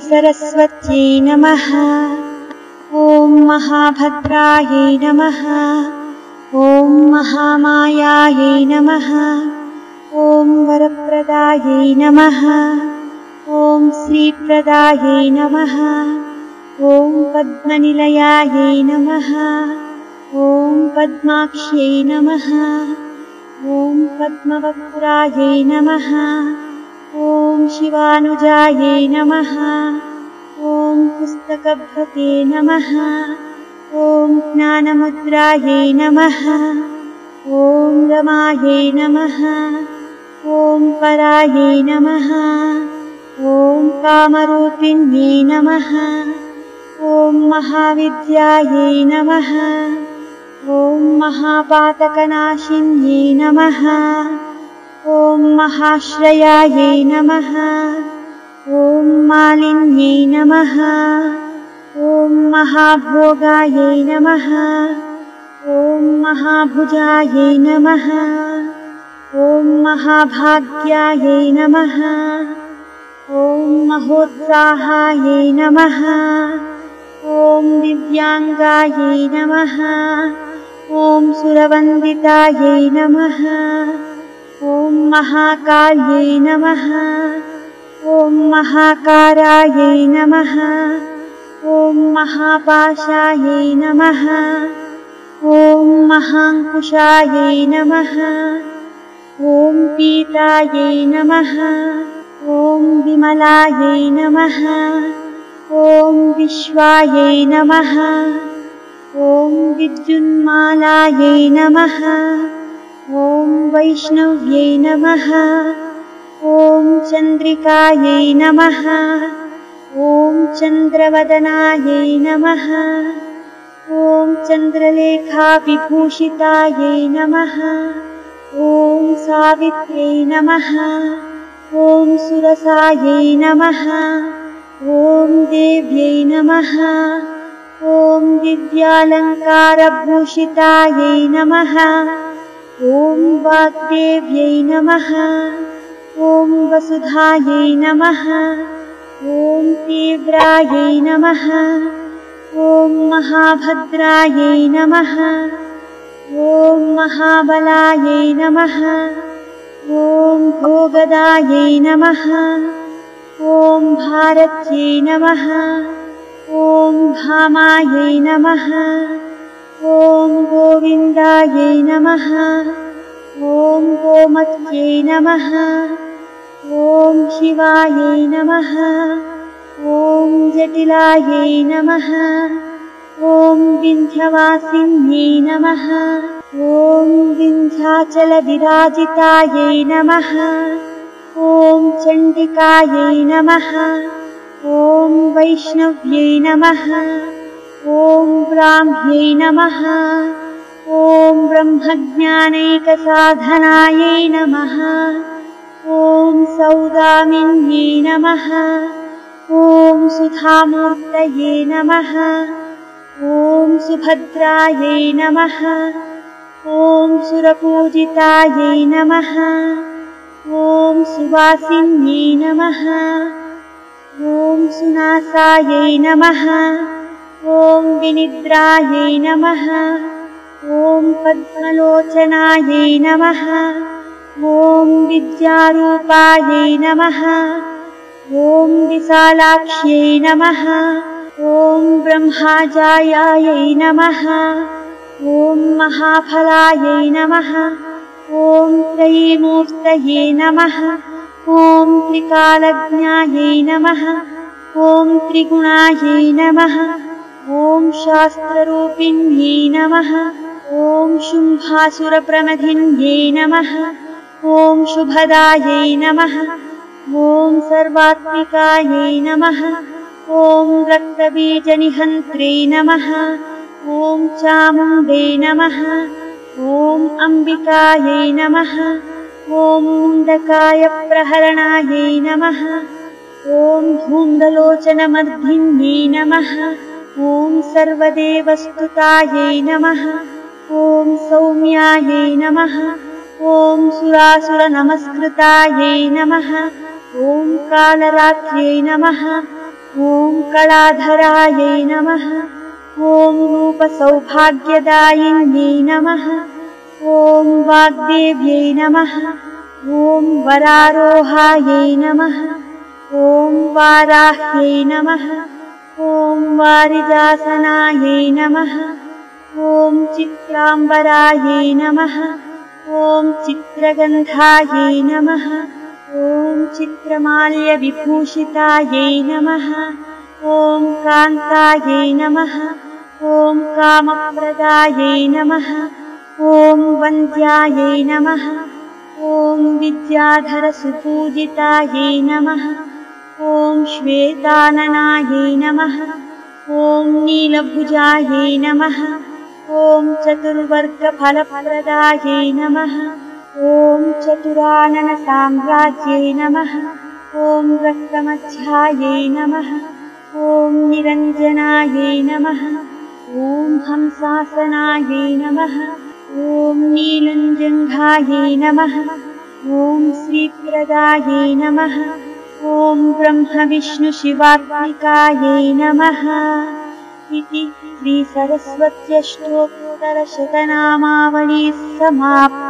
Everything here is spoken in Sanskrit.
सरस्वत्यै नमः। ॐ महाभद्रायै नमः। ॐ महामायायै नमः। ॐ वरप्रदायै नमः। ॐ श्रीप्रदायै नमः। ॐ पद्मनिलयायै नमः। ॐ पद्माक्ष्यै नमः। ॐ पद्मवक्त्रायै नमः। ॐ शिवानुजायै नमः। ॐ पुस्तकभृते नमः। ॐ ज्ञानमुद्रायै नमः। ॐ रमायै नमः। ॐ परायै नमः। ॐ कामरूपिण्यै नमः। ॐ महाविद्यायै नमः। ॐ महापातकनाशिन्यै नमः। ॐ महाश्रयायै नमः। ॐ मालिन्यै नमः। ॐ महाभोगायै नमः। ॐ महाभुजायै नमः। ॐ महाभाग्यायै नमः। ॐ महोत्साहायै नमः। ॐ दिव्याङ्गायै नमः। ॐ सुरवन्दितायै नमः। ॐ महाकाल्यै नमः। ॐ महाकारायै नमः। ॐ महापाशायै नमः। ॐ महाङ्कुशायै नमः। ॐ पीतायै नमः। ॐ विमलायै नमः। ॐ विश्वायै नमः। ॐ विद्युन्मालायै नमः। ॐ वैष्णव्यै नमः। ॐ चन्द्रिकायै नमः। ॐ चन्द्रवदनायै नमः। ॐ चन्द्रलेखाविभूषितायै नमः। ॐ सावित्र्यै नमः। ॐ सुरसायै नमः। ॐ देव्यै नमः। ॐ दिव्यालङ्कारभूषितायै नमः। ॐ वाग्देव्यै नमः। ॐ वसुधायै नमः। ॐ तीव्रायै नमः। ॐ महाभद्रायै नमः। ॐ महाबलायै नमः। ॐ भोगदायै नमः। ॐ भारत्यै नमः। ॐ भामायै नमः। ॐ गोविन्दायै नमः। ॐ गोमत्यै नमः। ॐ शिवायै नमः। ॐ जटिलायै नमः। ॐ विन्ध्यवासिन्यै नमः। ॐ विन्ध्याचलविराजितायै नमः। ॐ चण्डिकायै नमः। ॐ वैष्णव्यै नमः। ॐ ब्राह्म्यै नमः। ॐ ब्रह्मज्ञानैकसाधनायै नमः। ॐ सौदामिन्यै नमः। ॐ सुधामूर्तये नमः। ॐ सुभद्रायै नमः। ॐ सुरपूजितायै नमः। ॐ सुवासिन्यै नमः। ॐ सुनासायै नमः। ॐ विनिद्रायै नमः। ॐ पद्मलोचनायै नमः। ॐ विद्यारूपायै नमः। ॐ विशालाक्ष्यै नमः। ॐ ब्रह्माजायायै नमः। ॐ महाफलायै नमः। ॐ त्रयीमूर्तये नमः। ॐ त्रिकालज्ञायै नमः। ॐ त्रिगुणायै नमः। ॐ शास्त्ररूपिण्यै नमः। ॐ शुम्भासुरप्रमथिन्यै नमः। ॐ शुभदायै नमः। ॐ सर्वात्मिकायै नमः। ॐ रक्तबीजनिहन्त्रे नमः। ॐ चामुण्डे नमः। ॐ अम्बिकायै नमः। ॐ मुण्डकायप्रहरणायै नमः। ॐ धूम्रलोचनमर्धिन्यै नमः। ॐ सर्वदेवस्तुतायै नमः। ॐ सौम्यायै नमः। ॐ सुरासुरनमस्कृतायै नमः। ॐ कालरात्र्यै नमः। ॐ कलाधरायै नमः। ॐ रूपसौभाग्यदायिन्यै नमः। ॐ वाग्देव्यै नमः। ॐ वरारोहायै नमः। ॐ वाराह्यै नमः। ॐ वारिजासनायै नमः। ॐ चित्राम्बरायै नमः। ॐ चित्रगन्धायै नमः। ॐ चित्रमाल्यविभूषितायै नमः। ॐ कान्तायै नमः। ॐ कामप्रदायै नमः। ॐ वन्द्यायै नमः। ॐ विद्याधरसुपूजितायै नमः। ॐ श्वेताननायै नमः। ॐ नीलभुजायै नमः। ॐ चतुर्वर्गफलप्रदायै नमः। ॐ चतुराननसाम्राज्यै नमः। ॐ रक्तमध्यायै नमः। ॐ निरञ्जनायै नमः। ॐ हंसासनायै नमः। ॐ नीलञ्जङ्घायै नमः। ॐ श्रीप्रदायै नमः। ॐ ब्रह्मविष्णुशिवात्मिकायै नमः। इति श्रीसरस्वत्यष्टोत्तरशतनामावली समाप्ता।